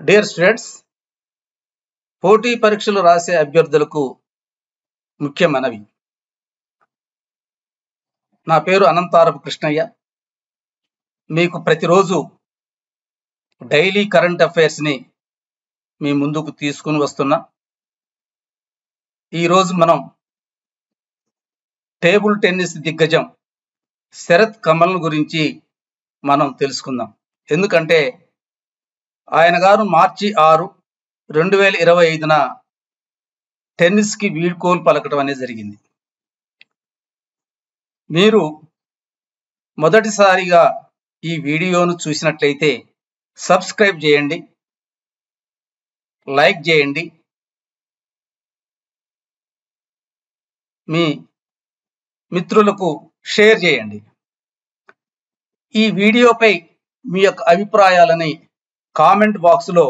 Dear students, పోటీ పరీక్షలు రాసే అభ్యర్థులకు ముఖ్య మనవి. నా పేరు అనంతారపు కృష్ణయ్య. మీకు ప్రతిరోజు డైలీ కరెంట్ అఫైర్స్ని మీ ముందుకు తీసుకుని వస్తున్నా. ఈరోజు మనం టేబుల్ టెన్నిస్ దిగ్గజం శరత్ కమల్ గురించి మనం తెలుసుకుందాం. ఎందుకంటే ఆయన గారు మార్చి 6, 2025న టెన్నిస్కి వీడ్కోలు పలకడం అనేది జరిగింది. మీరు మొదటిసారిగా ఈ వీడియోను చూసినట్లయితే సబ్స్క్రైబ్ చేయండి, లైక్ చేయండి, మీ మిత్రులకు షేర్ చేయండి. ఈ వీడియోపై మీ యొక్క అభిప్రాయాలని కామెంట్ బాక్స్లో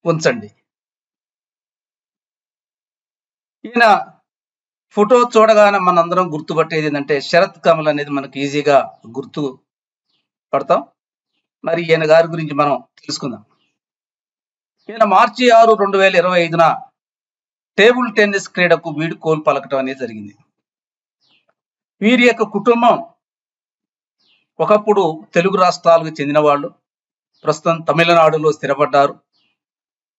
ఉంచండి. ఈయన ఫోటో చూడగానే మనందరం గుర్తుపట్టేది ఏంటంటే శరత్ కమల్ అనేది మనకు ఈజీగా గుర్తు పడతాం. మరి ఈయన గారి గురించి మనం తెలుసుకుందాం. ఈయన మార్చి 6, 2025న టేబుల్ టెన్నిస్ క్రీడకు వీడ్కోలు పలకటం అనేది జరిగింది. వీరి యొక్క కుటుంబం ఒకప్పుడు తెలుగు రాష్ట్రాలకు చెందిన వాళ్ళు, ప్రస్తుతం తమిళనాడులో స్థిరపడ్డారు.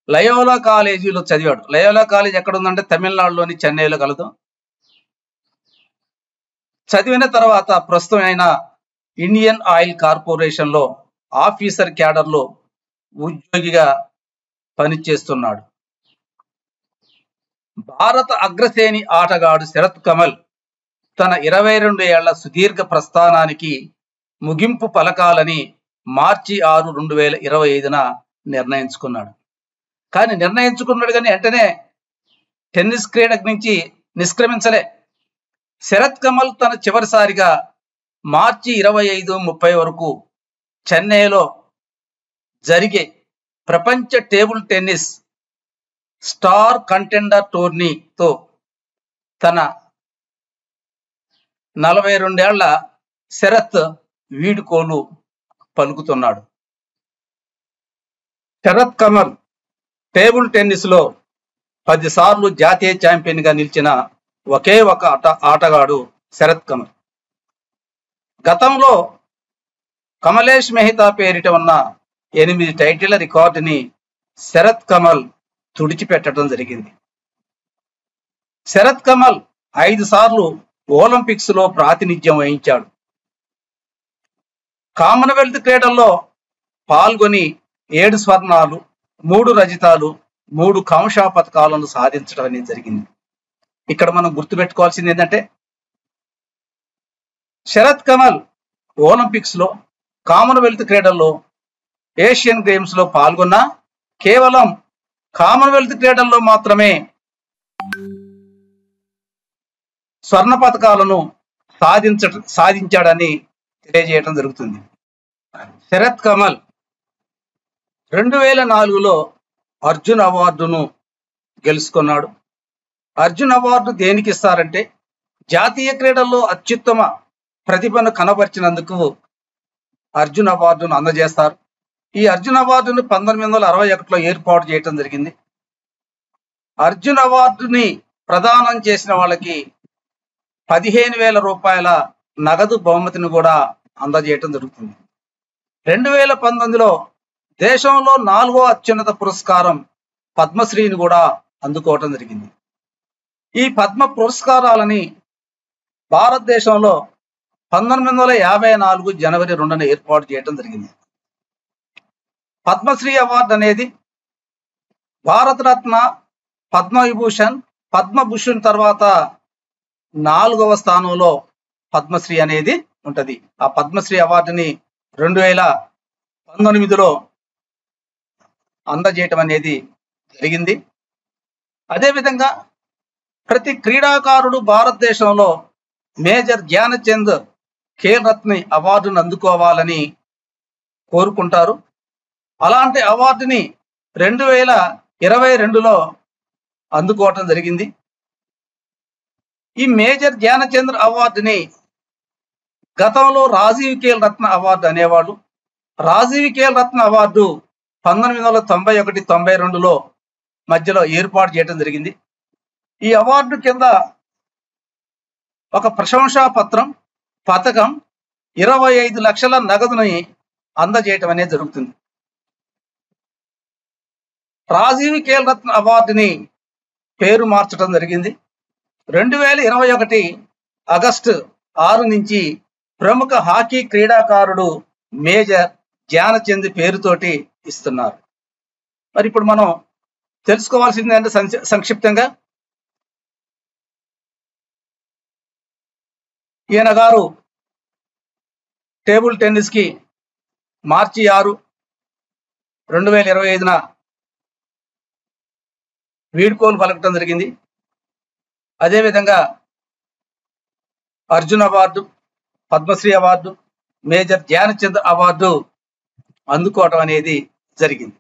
లయోలా కాలేజీలో చదివాడు. లయోలా కాలేజ్ ఎక్కడ ఉందంటే తమిళనాడులోని చెన్నైలో కలదు. చదివిన తర్వాత ప్రస్తుతం ఆయన ఇండియన్ ఆయిల్ కార్పొరేషన్లో ఆఫీసర్ క్యాడర్లో ఉద్యోగిగా పనిచేస్తున్నాడు. భారత అగ్రశ్రేణి ఆటగాడు శరత్ కమల్ తన 22 ఏళ్ల సుదీర్ఘ ప్రస్థానానికి ముగింపు పలకాలని మార్చి 6, 2025న నిర్ణయించుకున్నాడు. కానీ వెంటనే టెన్నిస్ క్రీడ నుంచి నిష్క్రమించలే. శరత్ కమల్ తన చివరిసారిగా మార్చి 25, 30 వరకు చెన్నైలో జరిగే ప్రపంచ టేబుల్ టెన్నిస్ స్టార్ కంటెండర్ టోర్నీతో తన 42 ఏళ్ల శరత్ వీడ్కోలు పలుకుతున్నాడు. శరత్ కమల్ టేబుల్ టెన్నిస్లో 10 సార్లు జాతీయ ఛాంపియన్గా నిలిచిన ఒకే ఒక ఆటగాడు శరత్ కమల్. గతంలో కమలేష్ మెహతా పేరిట ఉన్న 8 టైటిళ్ల రికార్డుని శరత్ కమల్ తుడిచిపెట్టడం జరిగింది. శరత్ కమల్ 5 సార్లు ఒలింపిక్స్ లో ప్రాతినిధ్యం వహించాడు. కామన్వెల్త్ క్రీడల్లో పాల్గొని 7 స్వర్ణాలు, 3 రజతాలు, 3 కాంస్య పతకాలను సాధించడం అనేది జరిగింది. ఇక్కడ మనం గుర్తుపెట్టుకోవాల్సింది ఏంటంటే శరత్ కమల్ ఒలింపిక్స్ లో, కామన్వెల్త్ క్రీడల్లో, ఏషియన్ గేమ్స్ లో పాల్గొన్న కేవలం కామన్వెల్త్ క్రీడల్లో మాత్రమే స్వర్ణ పతకాలను సాధించాడని తెలియజేయడం జరుగుతుంది. శరత్ కమల్ 2004లో అర్జున్ అవార్డును గెలుచుకున్నాడు. అర్జున్ అవార్డు దేనికి ఇస్తారంటే జాతీయ క్రీడల్లో అత్యుత్తమ ప్రతిభను కనబరిచినందుకు అర్జున్ అవార్డును అందజేస్తారు. ఈ అర్జున్ అవార్డును 1961లో ఏర్పాటు చేయడం జరిగింది. అర్జున్ అవార్డుని ప్రదానం చేసిన వాళ్ళకి 15,000 రూపాయల నగదు బహుమతిని కూడా అందజేయటం జరుగుతుంది. 2019లో దేశంలో 4వ అత్యున్నత పురస్కారం పద్మశ్రీని కూడా అందుకోవటం జరిగింది. ఈ పద్మ పురస్కారాలని భారతదేశంలో 1954 జనవరి 2న ఏర్పాటు చేయడం జరిగింది. పద్మశ్రీ అవార్డు అనేది భారతరత్న, పద్మవిభూషణ్, పద్మభూషణ్ తర్వాత 4వ స్థానంలో పద్మశ్రీ అనేది ఉంటది. ఆ పద్మశ్రీ అవార్డుని 2019లో అందజేయటం అనేది జరిగింది. అదేవిధంగా ప్రతి క్రీడాకారుడు భారతదేశంలో మేజర్ ధ్యానచంద్ ఖేల్ రత్న అవార్డును అందుకోవాలని కోరుకుంటారు. అలాంటి అవార్డుని 2022లో అందుకోవటం జరిగింది. ఈ మేజర్ ధ్యానచంద్ అవార్డుని గతంలో రాజీవ్ ఖేల్ రత్న అవార్డు అనేవాళ్ళు. రాజీవ్ ఖేల్ రత్న అవార్డు 1991-92లో మధ్యలో ఏర్పాటు చేయడం జరిగింది. ఈ అవార్డు కింద ఒక ప్రశంసా పత్రం, పథకం, 25 లక్షల నగదుని అందజేయటం అనేది జరుగుతుంది. రాజీవ్ ఖేల్ రత్న అవార్డుని పేరు మార్చడం జరిగింది. 2021 ఆగస్టు 6 నుంచి ప్రముఖ హాకీ క్రీడాకారుడు మేజర్ ధ్యానచంద్ పేరుతోటి ఇస్తున్నారు. మరి ఇప్పుడు మనం తెలుసుకోవాల్సింది అంటే సంక్షిప్తంగా ఈయన గారు టేబుల్ టెన్నిస్ కి మార్చి 6, 2025న వీడ్కోలు పలకటం జరిగింది. అదేవిధంగా Arjun award, Padma Shri award, major Dhyan Chand award అందుకోవటం అనేది జరిగింది.